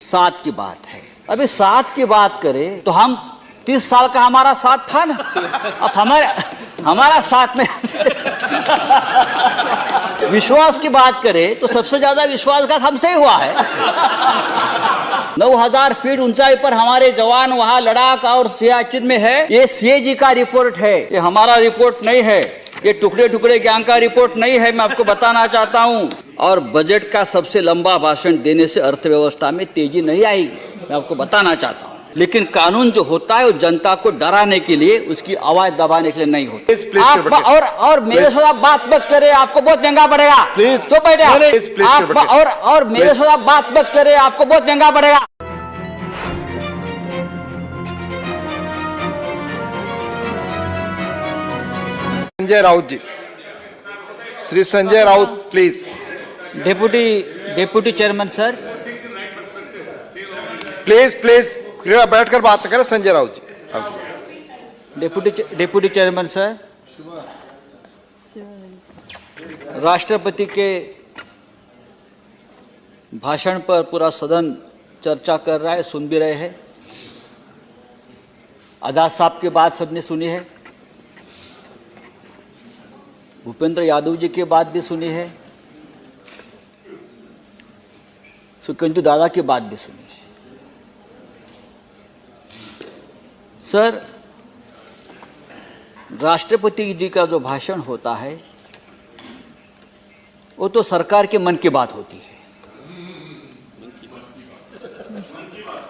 साथ की बात है। अभी साथ की बात करें तो हम 30 साल का हमारा साथ था ना, अब हमारा साथ में विश्वास की बात करें तो सबसे ज्यादा विश्वासघात हमसे ही हुआ है। 9000 फीट ऊंचाई पर हमारे जवान वहां लद्दाख और सियाचिन में है। ये सीएजी का रिपोर्ट है, ये हमारा रिपोर्ट नहीं है, ये टुकड़े टुकड़े गैंग का रिपोर्ट नहीं है, मैं आपको बताना चाहता हूं। और बजट का सबसे लंबा भाषण देने से अर्थव्यवस्था में तेजी नहीं आएगी, मैं आपको बताना चाहता हूं। लेकिन कानून जो होता है वो जनता को डराने के लिए, उसकी आवाज दबाने के लिए नहीं होता। आप और मेरे साथ आप बात मत करें, आपको बहुत महंगा पड़ेगा। तो बैठे आप और मेरे साथ आप बात मत करें, आपको बहुत महंगा पड़ेगा। Sanjay Raut ji, Shri Sanjay Raut please. Deputy chairman sir, please please कृपया बैठकर बात करें। Sanjay Raut ji. Deputy chairman sir, राष्ट्रपति के भाषण पर पूरा सदन चर्चा कर रहा है, सुन भी रहे हैं। आजाद साहब की बात सबने सुनी है, भूपेंद्र यादव जी की बात भी सुनी है, सुखेंदु दादा की बात भी सुनी है। सर, राष्ट्रपति जी का जो भाषण होता है वो तो सरकार के मन की बात होती है।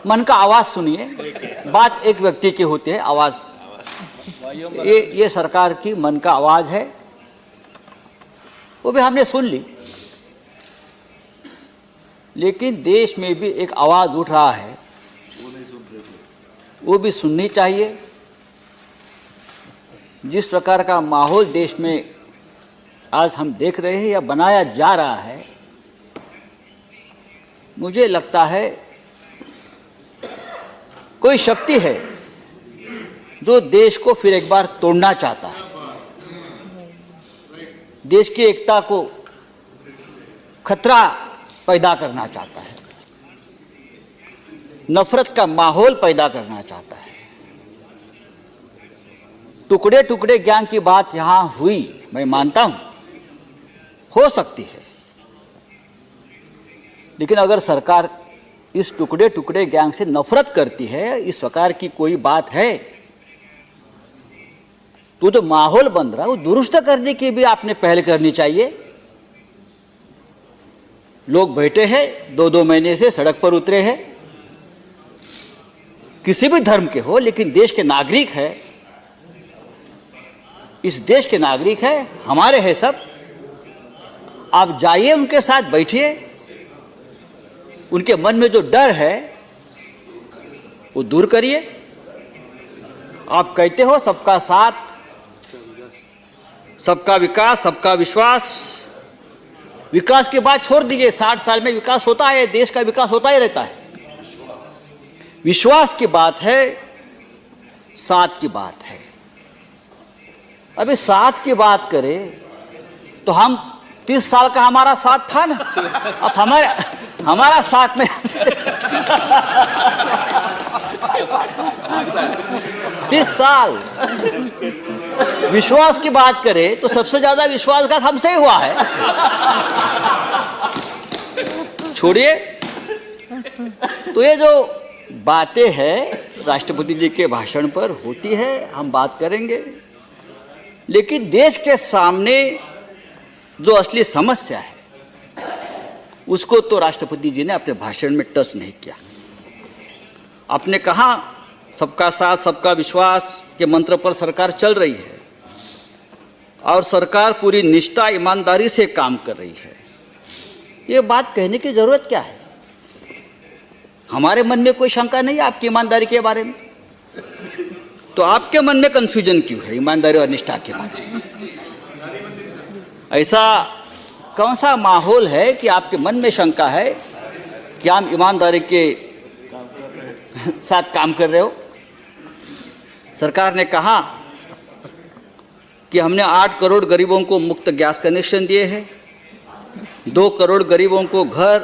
मन का आवाज सुनिए, बात एक व्यक्ति की होती है, आवाज ये सरकार की मन का आवाज है, वो भी हमने सुन ली। लेकिन देश में भी एक आवाज उठ रहा है, वो भी सुननी चाहिए। जिस प्रकार का माहौल देश में आज हम देख रहे हैं या बनाया जा रहा है, मुझे लगता है कोई शक्ति है जो देश को फिर एक बार तोड़ना चाहता है, देश की एकता को खतरा पैदा करना चाहता है, नफरत का माहौल पैदा करना चाहता है। टुकड़े टुकड़े गैंग की बात यहां हुई, मैं मानता हूं, हो सकती है। लेकिन अगर सरकार इस टुकड़े टुकड़े गैंग से नफरत करती है, इस प्रकार की कोई बात है, तो जो माहौल बन रहा है वो दुरुस्त करने की भी आपने पहल करनी चाहिए। लोग बैठे हैं, 2-2 महीने से सड़क पर उतरे हैं, किसी भी धर्म के हो, लेकिन देश के नागरिक है, इस देश के नागरिक है, हमारे हैं सब। आप जाइए, उनके साथ बैठिए, उनके मन में जो डर है वो दूर करिए। आप कहते हो सबका साथ, सबका विकास, सबका विश्वास। विकास की बात छोड़ दीजिए, 60 साल में विकास होता है, देश का विकास होता ही रहता है। विश्वास की बात है, साथ की बात है। अभी साथ की बात करें तो हम 30 साल का हमारा साथ था ना, अब हमारा साथ में 30 साल। विश्वास की बात करें तो सबसे ज्यादा विश्वासघात हमसे ही हुआ है। छोड़िए, तो ये जो बातें हैं राष्ट्रपति जी के भाषण पर होती है, हम बात करेंगे। लेकिन देश के सामने जो असली समस्या है उसको तो राष्ट्रपति जी ने अपने भाषण में टच नहीं किया। आपने कहा सबका साथ, सबका विश्वास के मंत्र पर सरकार चल रही है और सरकार पूरी निष्ठा, ईमानदारी से काम कर रही है। ये बात कहने की जरूरत क्या है? हमारे मन में कोई शंका नहीं है आपकी ईमानदारी के बारे में, तो आपके मन में कंफ्यूजन क्यों है ईमानदारी और निष्ठा के बारे में? ऐसा कौन सा माहौल है कि आपके मन में शंका है कि आप ईमानदारी के साथ काम कर रहे हो? सरकार ने कहा कि हमने 8 करोड़ गरीबों को मुफ्त गैस कनेक्शन दिए हैं, 2 करोड़ गरीबों को घर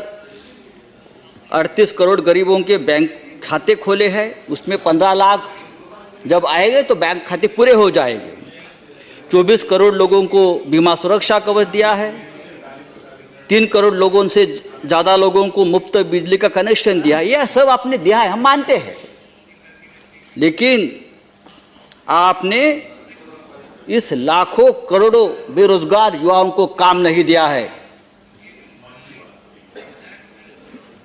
38 करोड़ गरीबों के बैंक खाते खोले हैं, उसमें 15 लाख जब आएंगे तो बैंक खाते पूरे हो जाएंगे। 24 करोड़ लोगों को बीमा सुरक्षा कवच दिया है, 3 करोड़ लोगों से ज़्यादा लोगों को मुफ्त बिजली का कनेक्शन दिया। यह सब आपने दिया है, हम मानते हैं, लेकिन आपने इस लाखों करोड़ों बेरोजगार युवाओं को काम नहीं दिया है,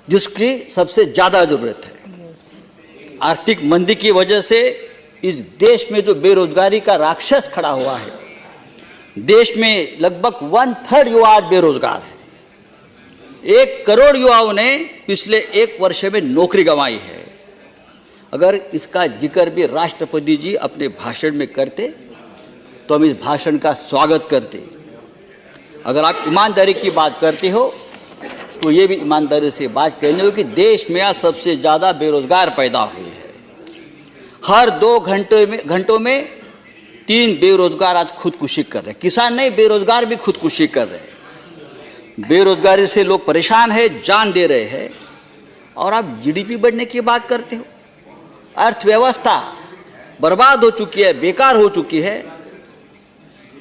जिसकी सबसे ज़्यादा ज़रूरत है। आर्थिक मंदी की वजह से इस देश में जो बेरोजगारी का राक्षस खड़ा हुआ है, देश में लगभग 1/3 युवा आज बेरोजगार है। 1 करोड़ युवाओं ने पिछले 1 वर्ष में नौकरी गंवाई है। अगर इसका जिक्र भी राष्ट्रपति जी अपने भाषण में करते तो हम इस भाषण का स्वागत करते। अगर आप ईमानदारी की बात करते हो तो ये भी ईमानदारी से बात कहने हो कि देश में आज सबसे ज़्यादा बेरोजगार पैदा हुए हैं। हर 2 घंटों में 3 बेरोजगार आज खुदकुशी कर रहे हैं। किसान नहीं, बेरोजगार भी खुदकुशी कर रहे हैं। बेरोजगारी से लोग परेशान हैं, जान दे रहे हैं, और आप जीडीपी बढ़ने की बात करते हो। अर्थव्यवस्था बर्बाद हो चुकी है, बेकार हो चुकी है,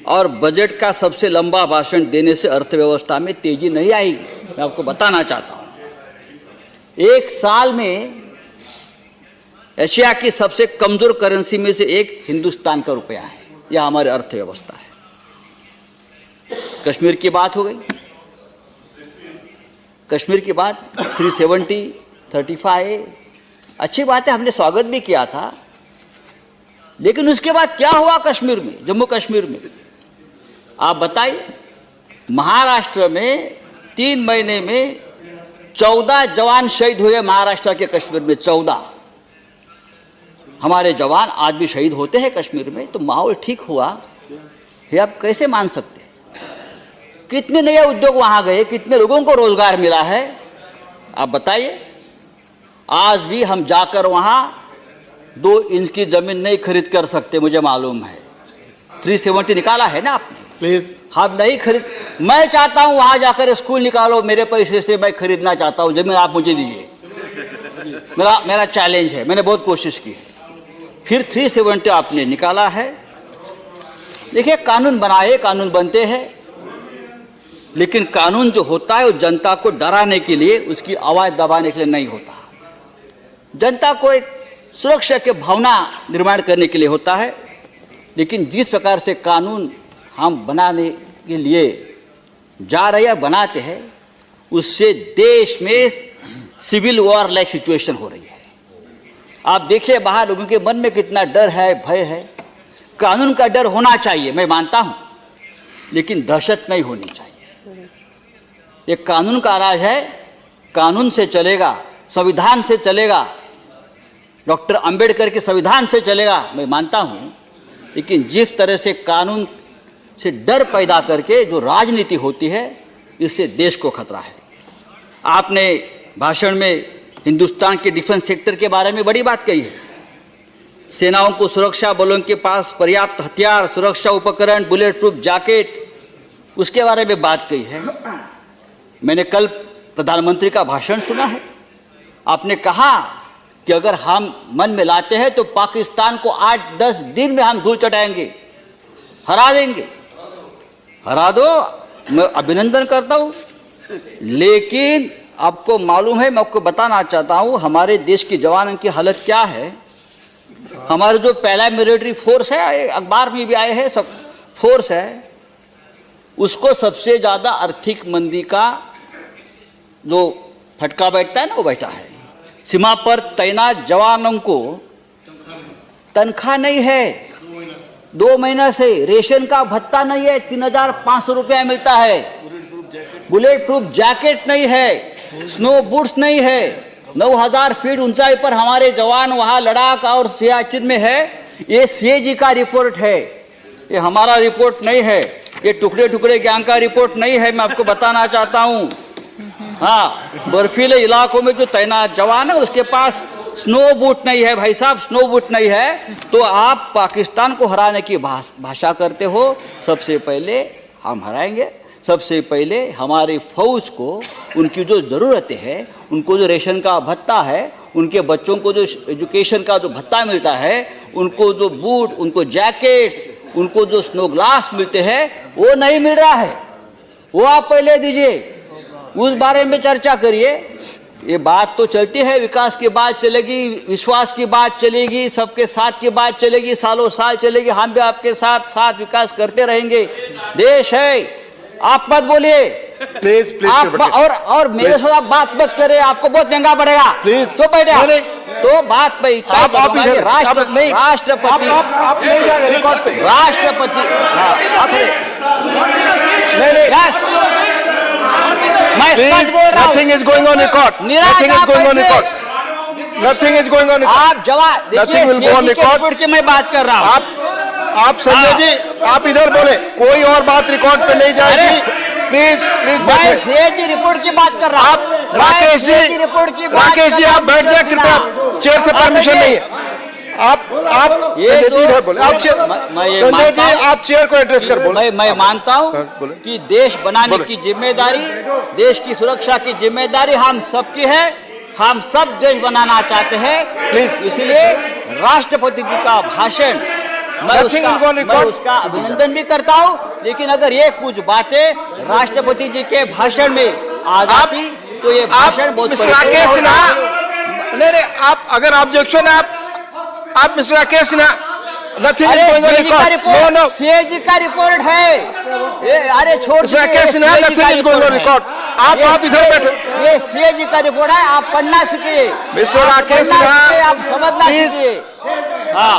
और बजट का सबसे लंबा भाषण देने से अर्थव्यवस्था में तेजी नहीं आएगी। मैं आपको बताना चाहता हूँ, 1 साल में एशिया की सबसे कमजोर करेंसी में से एक हिंदुस्तान का रुपया है। यह हमारी अर्थव्यवस्था है। कश्मीर की बात हो गई, कश्मीर की बात 370, 35 अच्छी बात है, हमने स्वागत भी किया था, लेकिन उसके बाद क्या हुआ कश्मीर में, जम्मू कश्मीर में? आप बताइए। महाराष्ट्र में 3 महीने में 14 जवान शहीद हुए। महाराष्ट्र के कश्मीर में 14। हमारे जवान आज भी शहीद होते हैं कश्मीर में, तो माहौल ठीक हुआ ये आप कैसे मान सकते हैं? कितने नए उद्योग वहां गए, कितने लोगों को रोजगार मिला है, आप बताइए। आज भी हम जाकर वहां 2 इंच की जमीन नहीं खरीद कर सकते, मुझे मालूम है। 370 निकाला है ना आपने, प्लीज। हम नहीं खरीद। मैं चाहता हूं वहां जाकर स्कूल निकालो, मेरे पैसे से मैं खरीदना चाहता हूं जमीन, आप मुझे दीजिए। मेरा चैलेंज है, मैंने बहुत कोशिश की है। फिर 370 आपने निकाला है। देखिए, कानून बनाए, कानून बनते हैं, लेकिन कानून जो होता है वो जनता को डराने के लिए, उसकी आवाज दबाने के लिए नहीं होता। जनता को एक सुरक्षा की भावना निर्माण करने के लिए होता है। लेकिन जिस प्रकार से कानून हम बनाने के लिए जा रहे हैं, बनाते हैं, उससे देश में सिविल वॉर लाइक सिचुएशन हो रही है। आप देखिए बाहर लोगों के मन में कितना डर है, भय है। कानून का डर होना चाहिए, मैं मानता हूं, लेकिन दहशत नहीं होनी चाहिए। ये कानून का राज है, कानून से चलेगा, संविधान से चलेगा, डॉक्टर अंबेडकर के संविधान से चलेगा, मैं मानता हूं। लेकिन जिस तरह से कानून से डर पैदा करके जो राजनीति होती है, इससे देश को खतरा है। आपने भाषण में हिंदुस्तान के डिफेंस सेक्टर के बारे में बड़ी बात कही है। सेनाओं को सुरक्षा बलों के पास पर्याप्त हथियार, सुरक्षा उपकरण, बुलेट प्रूफ जैकेट, उसके बारे में बात कही है। मैंने कल प्रधानमंत्री का भाषण सुना है। आपने कहा कि अगर हम मन में लाते हैं तो पाकिस्तान को 8-10 दिन में हम धूल चटाएंगे, हरा देंगे। हरा दो, मैं अभिनंदन करता हूं, लेकिन आपको मालूम है, मैं आपको बताना चाहता हूं हमारे देश के जवानों की हालत क्या है। हमारे जो पहला मिलिट्री फोर्स है, अखबार में भी आए हैं, सब फोर्स है, उसको सबसे ज्यादा आर्थिक मंदी का जो फटका बैठता है ना, वो बैठा है। सीमा पर तैनात जवानों को तनख्वाह नहीं है, 2 महीना से रेशन का भत्ता नहीं है, 3,500 रुपया मिलता है। बुलेट प्रूफ जैकेट नहीं है, स्नो बूट्स नहीं है। 9,000 फीट ऊंचाई पर हमारे जवान वहां लद्दाख और सियाचिन में है। ये सीएजी का रिपोर्ट है, ये हमारा रिपोर्ट नहीं है, ये टुकड़े टुकड़े गैंग का रिपोर्ट नहीं है। मैं आपको बताना चाहता हूं, हाँ, बर्फीले इलाकों में जो तैनात जवान है उसके पास स्नो बूट नहीं है। भाई साहब, स्नो बूट नहीं है तो आप पाकिस्तान को हराने की भाषा करते हो। सबसे पहले हम हराएंगे, सबसे पहले हमारी फौज को उनकी जो ज़रूरतें हैं उनको जो रेशन का भत्ता है, उनके बच्चों को जो एजुकेशन का जो भत्ता मिलता है, उनको जो बूट, उनको जैकेट्स, उनको जो स्नो ग्लास मिलते हैं, वो नहीं मिल रहा है। वो आप पहले दीजिए, उस बारे में चर्चा करिए। ये बात तो चलती है, विकास की बात चलेगी, विश्वास की बात चलेगी, सबके साथ की बात चलेगी, सालों साल चलेगी। हम भी आपके साथ साथ विकास करते रहेंगे। देश है, आप मत बोलिए प्लीज आप, और मेरे साथ आप बात मत करें, आपको बहुत महंगा पड़ेगा। प्लीज तो बैठे तो बात पे राष्ट्रपति मैं सच बोल रहा हूँ। Nothing is going on record. Nothing is going on record. Nothing is going on record. आप जवाब Nothing will go on record. की मैं बात कर रहा हूँ। आप संजय जी, आप इधर बोले, कोई और बात रिकॉर्ड पे नहीं जाएगी। प्लीज मैं सीएजी रिपोर्ट की बात कर रहा हूँ। राकेश जी आप बैठ जाए कृपया, चेयर से परमिशन नहीं है। आप संजय जी इधर बोले, आप संजय जी आप चेयर को एड्रेस कर बोले। मैं मानता हूँ कि देश बनाने की जिम्मेदारी, देश की सुरक्षा की जिम्मेदारी हम सबकी है। हम सब देश बनाना चाहते हैं। प्लीज इसलिए राष्ट्रपति जी का भाषण मैं उसका अभिनंदन भी करता हूँ, लेकिन अगर ये कुछ बातें राष्ट्रपति जी के भाषण में आ जाती तो ये भाषण बहुत राकेश सिन्हा, नहीं आप अगर ऑब्जेक्शन है आप mister Rakesh Sinha, nothing is going on record. No no, CAG का रिपोर्ट है। अरे छोड़ mister Rakesh Sinha, nothing is going on record. आप इधर बैठो। ये सीएजी का रिपोर्ट है, आप पढ़ना सीखिए। मिस्टर राकेश सिन्हा, आप समझना सीखिए। हाँ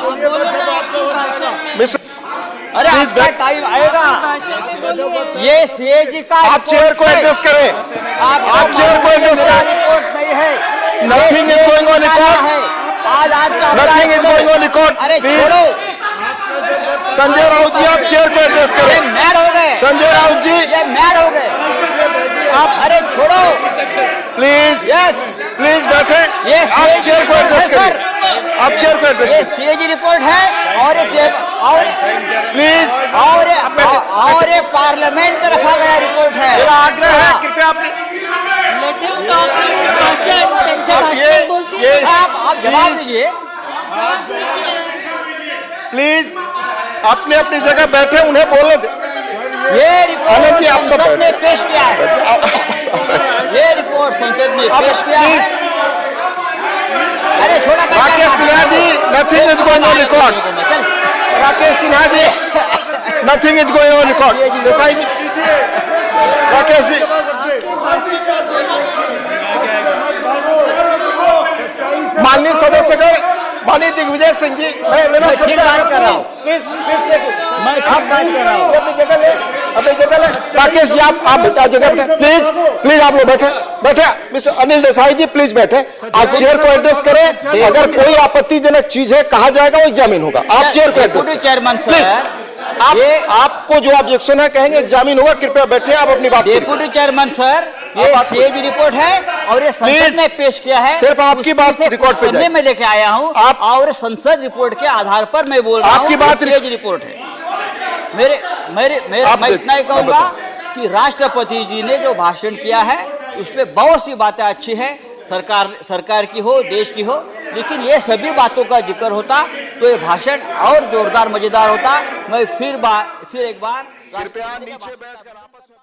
अरे आपका टाइम आएगा। ये सीएजी का आप चेयर को एड्रेस करें। आप चेयर को एड्रेस करें। रिपोर्ट नहीं है। Nothing is going on record. आज का nothing is going on record. अरे छोड़ो संजय राउत जी, आप चेयर को एड्रेस करें। मैड हो गए संजय राउत जी, ये मैड हो गए आप। अरे छोड़ो प्लीज। यस प्लीज बैठे। आप चेयर को एड्रेस करें। आप चेयर को एड्रेस ये सीएजी रिपोर्ट है और प्लीज और ये पार्लियामेंट में रखा गया रिपोर्ट है। मेरा आग्रह है, कृपया आप जवाब दीजिए। प्लीज अपने अपनी जगह बैठे, उन्हें बोलने दे। ये रिपोर्ट जी आप संसद ने पेश किया है। ये रिपोर्ट संसद ने पेश किया है। अरे छोटा Rakesh Sinha ji, nothing is going on record. Rakesh Sinha ji, nothing is going on record. Desai ji, Rakesh ji, माननीय सदस्यगण, माननीय दिग्विजय सिंह जी, मैं ठीक बात कर रहा हूँ। प्लीज मैं ठीक बात कर रहा हूँ। अपनी जगह ले। राकेश जी आप जगह बैठे प्लीज आप लोग बैठे। मिस्टर अनिल देसाई जी प्लीज बैठे। आप चेयर को एड्रेस करें। अगर कोई आपत्तिजनक चीज है कहा जाएगा, वो एग्जामिन होगा। आप चेयर को एड्रेस। चेयरमैन सर, आपको जो ऑब्जेक्शन है कहेंगे, एग्जामिन होगा। कृपया बैठे, आप अपनी बात। डेप्यूटी चेयरमैन सर, ये सीएजी रिपोर्ट है और ये संसद ने पेश किया है। सिर्फ आपकी बात रिकॉर्ड पे जाए। मैं लेके आया हूँ आप, और संसद रिपोर्ट के आधार पर मैं बोल रहा हूँ। आपकी बात सीएजी रिपोर्ट है। मैं इतना ही कहूंगा कि राष्ट्रपति जी ने जो भाषण किया है उसमें बहुत सी बातें अच्छी है, सरकार की हो, देश की हो, लेकिन ये सभी बातों का जिक्र होता तो ये भाषण और जोरदार मजेदार होता। मैं फिर एक बार कृपया नीचे बैठकर आपस में